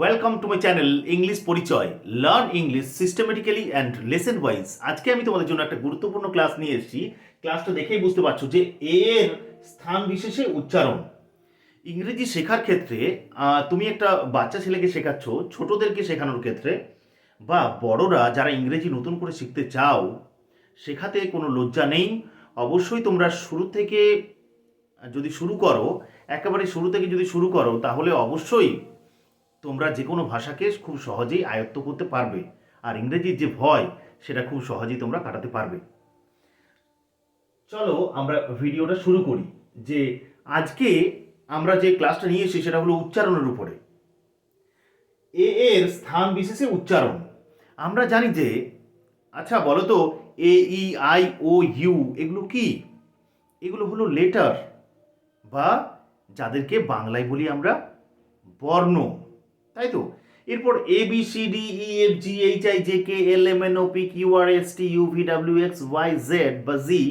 Welcome to my channel English পরিচয়। Learn English systematically and lesson wise. আজকে আমি তোমাদের জন্য একটা গুরুত্বপূর্ণ ক্লাস নিয়ে এসেছি। ক্লাসটা দেখেই বুঝতে পারছো যে এর স্থান বিশেষে উচ্চারণ। ইংরেজি শেখার ক্ষেত্রে তুমি একটা বাচ্চা ছেলেকে শেখাচ্ছ, ছোটদেরকে শেখানোর ক্ষেত্রে বা বড়রা যারা ইংরেজি নতুন করে শিখতে চাও, শেখাতে কোনো লজ্জা নেই। অবশ্যই তোমরা শুরু থেকে যদি শুরু করো, একেবারে শুরু থেকে যদি শুরু করো, তাহলে অবশ্যই তোমরা যে কোনো ভাষাকে খুব সহজেই আয়ত্ত করতে পারবে, আর ইংরেজির যে ভয় সেটা খুব সহজেই তোমরা কাটাতে পারবে। চলো আমরা ভিডিওটা শুরু করি। যে আজকে আমরা যে ক্লাসটা নিয়ে এসেছি সেটা হলো উচ্চারণের উপরে। এর স্থান বিশেষে উচ্চারণ। আমরা জানি যে, আচ্ছা বলো তো, AEIOU এগুলো কি? এগুলো হলো লেটার, বা যাদেরকে বাংলায় বলি আমরা বর্ণ, তাই তো? এরপর ABCDEFGHIJKLMNOPQRSTUVWXYZ বা জি,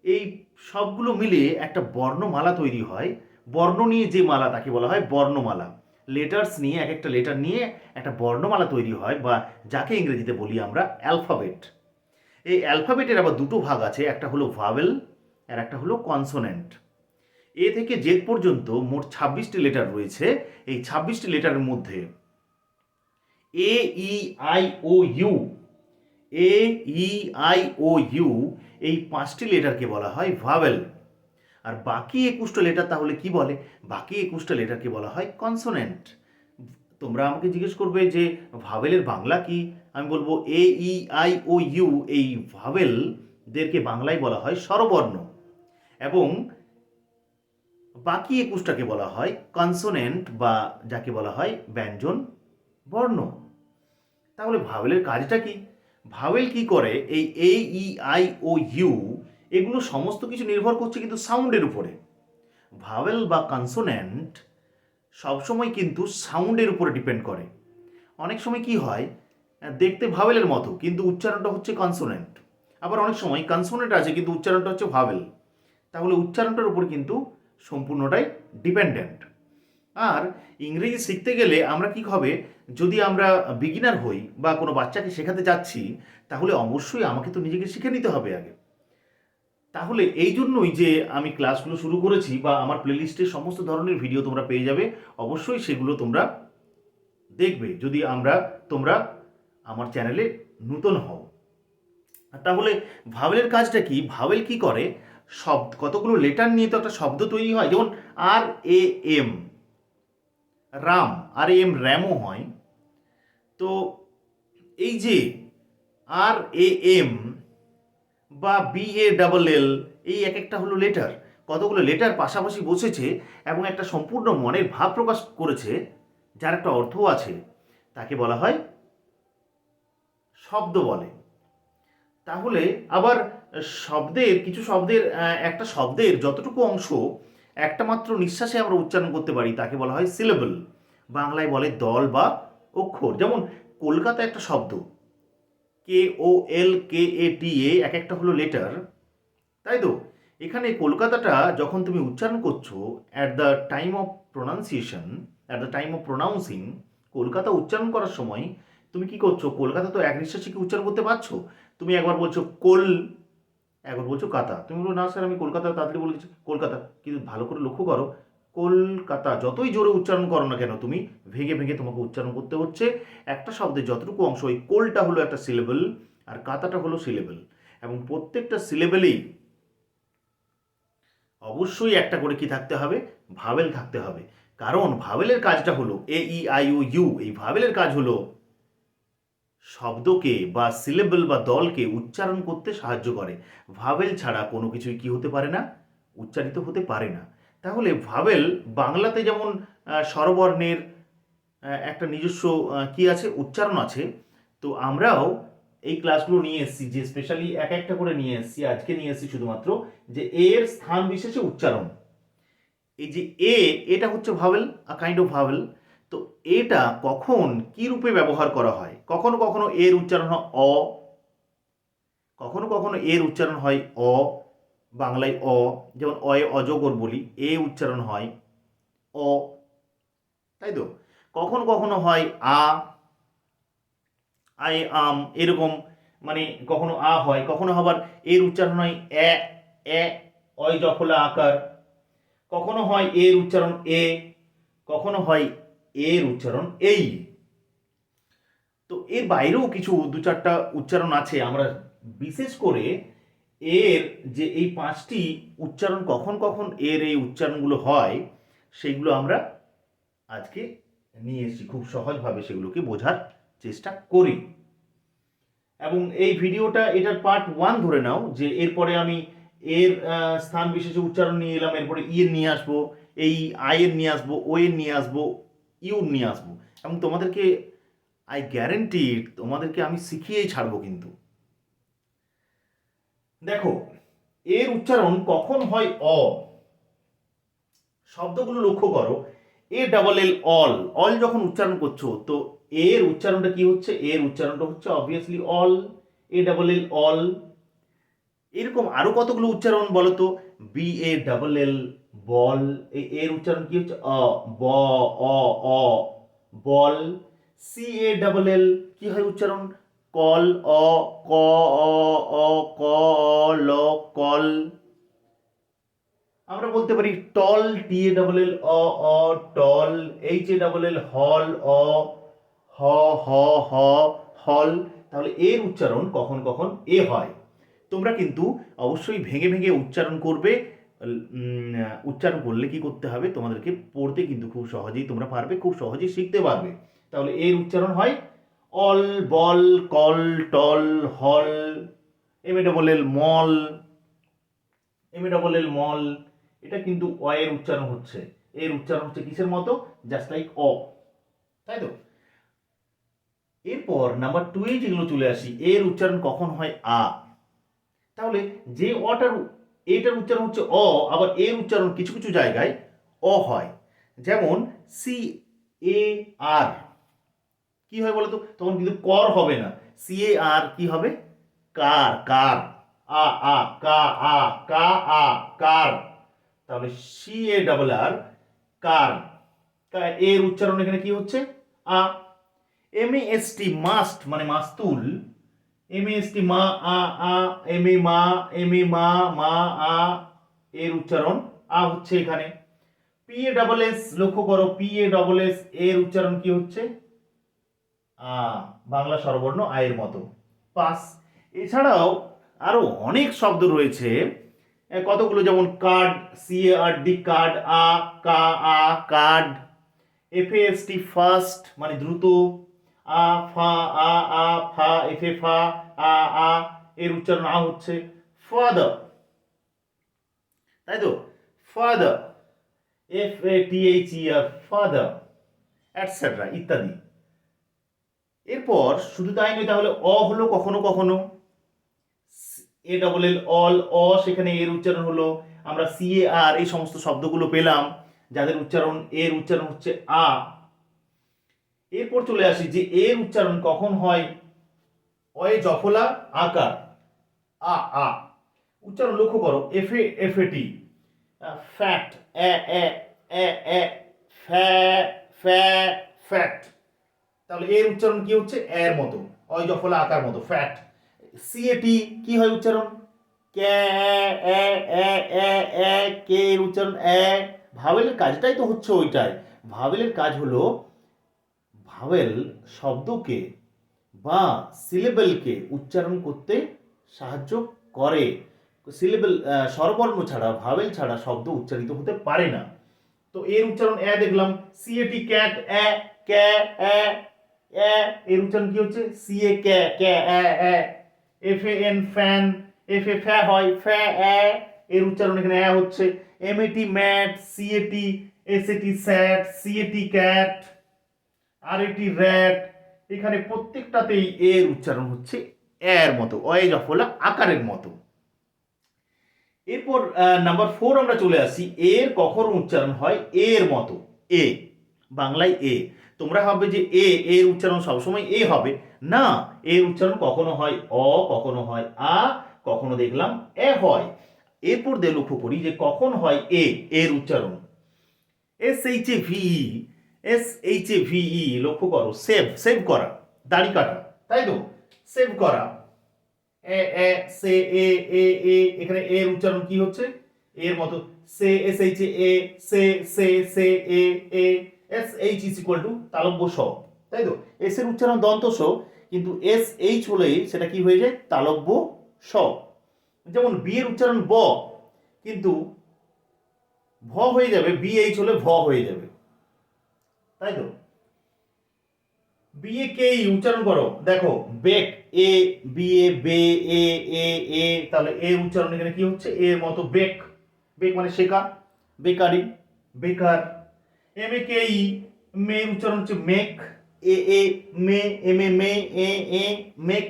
এই সবগুলো মিলে একটা বর্ণমালা তৈরি হয়। বর্ণ নিয়ে যে মালা তাকে বলা হয় বর্ণমালা। লেটার্স নিয়ে, এক একটা লেটার নিয়ে একটা বর্ণমালা তৈরি হয়, বা যাকে ইংরেজিতে বলি আমরা অ্যালফাবেট। এই অ্যালফাবেটের আবার দুটো ভাগ আছে, একটা হলো ভাওয়েল আর একটা হলো কনসোনেন্ট। এ থেকে জেড পর্যন্ত মোট 26টি লেটার রয়েছে। এই 26টি লেটারের মধ্যে AEIOU এই 5টি লেটারকে বলা হয় ভাওয়েল। আর বাকি 21টা লেটার তাহলে কি বলে? বাকি 21টা লেটারকে বলা হয় কনসোনেন্ট। তোমরা আমাকে জিজ্ঞেস করবে যে ভাওয়েলের বাংলা কি? আমি বলবো AEIOU এই ভাওয়েলদেরকে বাংলায় বলা হয় স্বরবর্ণ, এবং বাকি 21টাকে বলা হয় কনসোনেন্ট, বা যাকে বলা হয় ব্যঞ্জন বর্ণ। তাহলে ভাওয়েলের কাজটা কি? ভাওয়েল কি করে? এই AEIOU এগুলো সমস্ত কিছু নির্ভর করছে কিন্তু সাউন্ডের উপরে। ভাওয়েল বা কনসোনেন্ট সবসময় কিন্তু সাউন্ডের উপরে ডিপেন্ড করে। অনেক সময় কি হয়, দেখতে ভাওয়েলের মতো কিন্তু উচ্চারণটা হচ্ছে কনসোনেন্ট। আবার অনেক সময় কনসোনেন্ট আছে কিন্তু উচ্চারণটা হচ্ছে ভাওয়েল। তাহলে উচ্চারণটার উপর কিন্তু সম্পূর্ণটাই ডিপেন্ডেন্ট। আর ইংরেজি শিখতে গেলে আমরা কি হবে, যদি আমরা বিগিনার হই বা কোনো বাচ্চাকে শেখাতে যাচ্ছি, তাহলে অবশ্যই আমাকে তো নিজেকে শিখে নিতে হবে আগে। তাহলে এই জন্যই যে আমি ক্লাসগুলো শুরু করেছি, বা আমার প্লেলিস্টে সমস্ত ধরনের ভিডিও তোমরা পেয়ে যাবে। অবশ্যই সেগুলো তোমরা দেখবে যদি তোমরা আমার চ্যানেলে নতুন হও। তাহলে ভাওয়েলের কাজটা কি? ভাওয়েল কি করে? শব্দ, কতগুলো লেটার নিয়ে তো একটা শব্দ তৈরি হয়। যেমন RAM, রাম, RAM হয়। তো এই যে RAM বা BALL, এই এক একটা হলো লেটার। কতগুলো লেটার পাশাপাশি বসেছে এবং একটা সম্পূর্ণ মনের ভাব প্রকাশ করেছে, যার একটা অর্থ আছে, তাকে বলা হয় শব্দ বলে। তাহলে আবার কিছু শব্দের, একটা শব্দের যতটুকু অংশ একটা মাত্র নিঃশ্বাসে আমরা উচ্চারণ করতে পারি তাকে বলা হয় সিলেবল। বাংলায় বলে দল বা অক্ষর। যেমন কলকাতা একটা শব্দ, KOLKATA, এক একটা হলো লেটার, তাই তো? এখানে কলকাতাটা যখন তুমি উচ্চারণ করছো, at the time of pronunciation, at the time of pronouncing, Kolkata উচ্চারণ করার সময় তুমি কি করছো? কলকাতা তো এক নিঃশ্বাসে কি উচ্চারণ করতে পারছো? তুমি একবার বলছো একবার বলছো কাতা। তুমি বলো না স্যার আমি কলকাতা তাড়াতাড়ি বলে দিচ্ছি কলকাতা, কিন্তু ভালো করে লক্ষ্য করো, কলকাতা যতই জোরে উচ্চারণ করো না কেন, তুমি ভেঙে ভেঙে তোমাকে উচ্চারণ করতে হচ্ছে। একটা শব্দের যতটুকু অংশ, ওই কোলটা হলো একটা সিলেবল আর কাতাটা হলো সিলেবল, এবং প্রত্যেকটা সিলেবেলেই অবশ্যই একটা করে কি থাকতে হবে? ভাওয়েল থাকতে হবে। কারণ ভাওয়েলের কাজটা হলো AEIOU, এই ভাওয়েলের কাজ হলো শব্দকে বা সিলেবল বা দলকে উচ্চারণ করতে সাহায্য করে। ভাওয়েল ছাড়া কোনো কিছুই কি হতে পারে না? উচ্চারিত হতে পারে না। তাহলে ভাওয়েল বাংলাতে যেমন স্বরবর্ণের একটা নিজস্ব কি আছে, উচ্চারণ আছে। তো আমরাও এই ক্লাসগুলো নিয়ে এসেছি, যে স্পেশালি এক একটা করে নিয়ে এসেছি। আজকে নিয়ে এসেছি শুধুমাত্র যে এর স্থান বিশেষে উচ্চারণ। এই যে এটা হচ্ছে vowel, a kind of vowel. তো এটা কখন কি রূপে ব্যবহার করা হয়? কখনো কখনো এর উচ্চারণ হয় অ, কখনো কখনো এর উচ্চারণ হয় অ, বাংলায় অ। যেমন অয়ে অজগর বলি, এ উচ্চারণ হয় অ, তাই তো? কখনো কখনো হয় আই আম এরকম, মানে কখনো হয়, কখনো আবার এর উচ্চারণ হয় এ অয় জফলা আকার, কখনো হয় এর উচ্চারণ কখনো হয় এর উচ্চারণ এই। তো এর বাইরেও কিছু দু চারটা উচ্চারণ আছে, আমরা বিশেষ করে এর যে এই 5টি উচ্চারণ কখন কখন এর এই উচ্চারণগুলো হয় সেগুলো আমরা আজকে নিয়ে এসেছি, খুব সহজভাবে সেগুলোকে বোঝার চেষ্টা করি। এবং এই ভিডিওটা এটার পার্ট 1 ধরে নাও, যে এরপরে আমি এর স্থান বিশেষে উচ্চারণ নিয়ে এলাম, এরপরে ই এর নিয়ে আসবো, এই আই এর নিয়ে আসবো, ও এর নিয়ে আসবো, ইউ নিয়ে আসবো, এবং তোমাদেরকে আই গ্যারেন্টি তোমাদেরকে আমি শিখিয়েই ছাড়বো। কিন্তু দেখো, এর উচ্চারণ কখন হয় শব্দগুলো লক্ষ্য করো, অল যখন উচ্চারণ করছো, তো এর উচ্চারণটা কি হচ্ছে? এর উচ্চারণটা হচ্ছে অবভিয়াসলি অল। এরকম আরো কতগুলো উচ্চারণ বলো তো, BALL বল, এর উচ্চারণ কি হচ্ছে? ব অ অ বল। CALL কি হয় উচ্চারণ? কল ক অ অ ক ল কল। আমরা বলতে পারি টল, TALL অ টল, HALL হল হ হ হ হল। তাহলে এর উচ্চারণ কখন কখন হয়। তোমরা কিন্তু অবশ্যই ভেঙে ভেঙে উচ্চারণ করবে। উচ্চারণ করলে কি করতে হবে, তোমাদেরকে পড়তে কিন্তু খুব সহজেই তোমরা পারবে, খুব সহজেই শিখতে পারবে। তাহলে এর উচ্চারণ হয় অল, বল, কল, টল, হল। MALL মল। এটা কিন্তু এর উচ্চারণ হচ্ছে, এর উচ্চারণ হচ্ছে কিসের মতো? জাস্ট লাইক তাই তো। এরপর নাম্বার 2 এ যেগুলো চলে আসি, এর উচ্চারণ কখন হয় তাহলে যে এটার উচ্চারণ হচ্ছে আবার এর উচ্চারণ কিছু কিছু জায়গায় হয়। যেমন CAR কি হয় বলতো? তখন কিন্তু কর হবে না, CAR কি হবে? কার কার আ আ কা আ কা আ কার। তাহলে CARR কার। এর উচ্চারণ এখানে কি হচ্ছে? MAST মাস্ট মানে মাস্তুল, MAST মা আ আ মা মা আ, এর উচ্চারণ হচ্ছে এখানে। PASS লক্ষ্য করো, PASS এর উচ্চারণ কি হচ্ছে? বাংলা স্বরবর্ণ আয়ের মতো, পাস। এছাড়াও আরো অনেক শব্দ রয়েছে কতগুলো, যেমন কার্ড, CARD কার্ড, কা কার্ড। FAST ফাস্ট মানে দ্রুত, আ ফা ফা ফা আ এর উচ্চারণ হচ্ছে ফাদার, তাই তো, ফাদার, FATHER ফাদার, এটসেট্রা ইত্যাদি। এরপর শুধু তাই নয়, তাহলে হলো কখনো কখনো ALL সেখানে এর উচ্চারণ হলো। আমরা CAR এই সমস্ত শব্দগুলো পেলাম যাদের উচ্চারণ এর উচ্চারণ হচ্ছে এরপর চলে আসি যে এর উচ্চারণ কখন হয় অয়ে জফলা আকার আ উচ্চারণ লক্ষ্য করো, FAT ফ্যাট, এ এ এ এ ফ্যাট। তাহলে এর উচ্চারণ কি হচ্ছে? এর মতো, অয় জফলা আকার মতো, ফ্যাট। CAT কি হয় উচ্চারণ? কে এ এ এ এ কে এর উচ্চারণ ভাওয়েলের কাজটাই তো হচ্ছে ওইটাই। ভাওয়েলের কাজ হলো ভাওয়েল শব্দকে বা সিলেবলকে উচ্চারণ করতে সাহায্য করে। সিলেবল স্বরবর্ণ ছাড়া, ভাওয়েল ছাড়া শব্দ উচ্চারিত হতে পারে না। তো এর উচ্চারণ দেখলাম, CAT ক্যাট, ক্যা এর উচ্চারণ কি হচ্ছে? CA ক্যা FAN ফ্যান, FA হয় ফ্যা এর উচ্চারণ এখানে হচ্ছে। MAT ম্যাট, CAT SAT স্যাট, CAT ক্যাট, RAT র্যাট। এখানে প্রত্যেকটাতেই এর উচ্চারণ হচ্ছে এর মতো, অয়ে জফলা আকারের মতো। এরপর নাম্বার 4 আমরা চলে আসি, এর কখন উচ্চারণ হয় এর মতো, বাংলায় তোমরা ভাববে যে এর উচ্চারণ সবসময় হবে না। এর উচ্চারণ কখনো হয় কখনো হয় কখনো দেখলাম হয়। এরপর লক্ষ্য করি যে কখন হয় এর উচ্চারণ SHAVE, SHAVE, লক্ষ্য করো, সেভ, সেভ করা, দাড়ি কাটা, তাই তো, সেভ করা। এ এ সে এ এ এ, এখানে এর উচ্চারণ কি হচ্ছে, এর মতো, সে SHA, সে এ এ, SH ইজ ইকুয়াল টু তালব্য স, তাই তো, এস এর উচ্চারণ দন্ত স, কিন্তু SH হলেই সেটা কি হয়ে যায়, তালব্য স। যেমন বি এর উচ্চারণ ব, কিন্তু ভ হয়ে যাবে, BH হলে ভ হয়ে যাবে, তাই তো। বিএ কে উচ্চারণ করো, দেখো, বেক, এ বিএ বে, এ এ এ, তাহলে এর উচ্চারণ এখানে কি হচ্ছে, এর মতো, বেক, বেক মানে শেখা, বেকারি, বেকার। এম এ কে মেয়ের উচ্চারণ হচ্ছে মেক, এ এ মে, এম এ মে, A A make.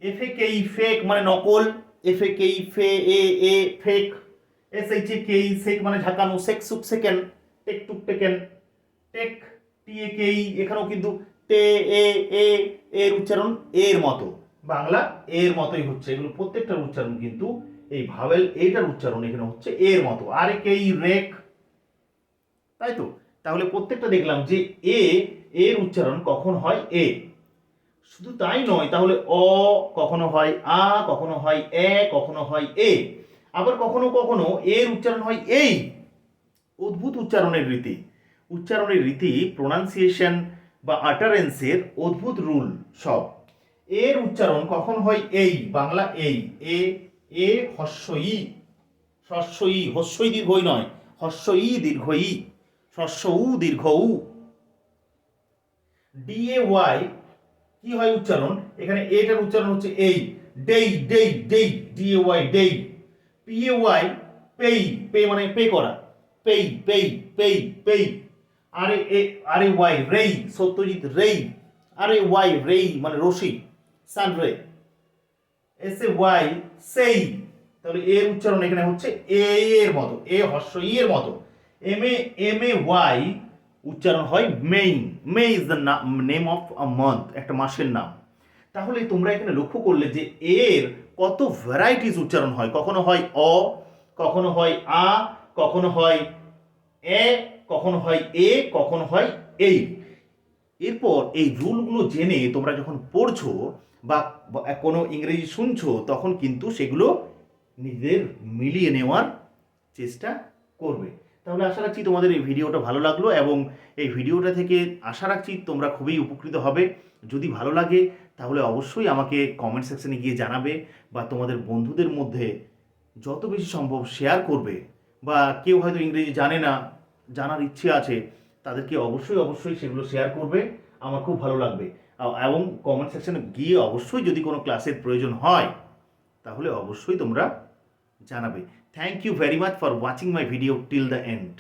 F A K fake মানে নকল, এফ এ কে ফে, A A fake. S H A K shake মানে ঝাঁকানো, shake shook shaken, take took taken, take, T A K এখানেও কিন্তু টে এ এ, এর উচ্চারণ এর মতো, বাংলা এর মতোই হচ্ছে, এগুলো প্রত্যেকটার উচ্চারণ কিন্তু এই ভাওয়েল এইটার উচ্চারণ এখানে হচ্ছে এর মতো। আর এ কে রেক, তাই তো। তাহলে প্রত্যেকটা দেখলাম যে এ, এর উচ্চারণ কখন হয় এ, শুধু তাই নয়, তাহলে অ কখনো হয় আ, কখনো হয় এ, কখনো হয় এ, আবার কখনো কখনো এর উচ্চারণ হয় এই। অদ্ভুত উচ্চারণের রীতি, উচ্চারণের রীতি, প্রোনাউন্সিয়েশন বা আটারেন্সের অদ্ভুত রুল সব। এর উচ্চারণ কখন হয় এই, বাংলা এই, এ এ হস্য ই, হস্য ই, হস্যই দীর্ঘ ই নয়, হস্য ই দীর্ঘ ই, হস্য উ দীর্ঘ উ। ডিএ ওয়াই কি হয় উচ্চারণ, এখানে এটার উচ্চারণ হচ্ছে এই, ডেই ডেই ডেই, ডিএ ওয়াই ডেই। পিএ ওয়াই পেই, পে মানে পে করা, পেই পেই পেই পেই। আরে এ, আরে ওয়াই রেই, সত্যজিৎ রেই, আরে ওয়াই রেই মানে রশি, সানরে। এস এ ওয়াই সেই, তাহলে এর উচ্চারণ এখানে হচ্ছে এ এর মতো, এ হস্য ই এর মতো। এম এ ওয়াই উচ্চারণ হয় main, May is the name of a month, একটা মাসের নাম। তাহলে তোমরা এখানে লক্ষ্য করলে যে এর কত ভ্যারাইটিস উচ্চারণ হয়, কখনো হয় অ, কখনো হয় আ, কখনো হয় এ, কখনো হয় এ, কখনো হয় এই। এরপর এই রুলগুলো জেনে তোমরা যখন পড়ছো বা কোনো ইংরেজি শুনছো, তখন কিন্তু সেগুলো নিজেদের মিলিয়ে নেওয়ার চেষ্টা করবে। তাহলে আশা রাখছি তোমাদের এই ভিডিওটা ভালো লাগলো, এবং এই ভিডিওটা থেকে আশা রাখছি তোমরা খুবই উপকৃত হবে। যদি ভালো লাগে তাহলে অবশ্যই আমাকে কমেন্ট সেকশনে গিয়ে জানাবে, বা তোমাদের বন্ধুদের মধ্যে যত বেশি সম্ভব শেয়ার করবে, বা কেউ হয়তো ইংরেজি জানে না, জানার ইচ্ছে আছে, তাদেরকে অবশ্যই অবশ্যই সেগুলো শেয়ার করবে, আমার খুব ভালো লাগবে। এবং কমেন্ট সেকশনে গিয়ে অবশ্যই যদি কোনো ক্লাসের প্রয়োজন হয় তাহলে অবশ্যই তোমরা জানাবে। Thank you very much for watching my video till the and.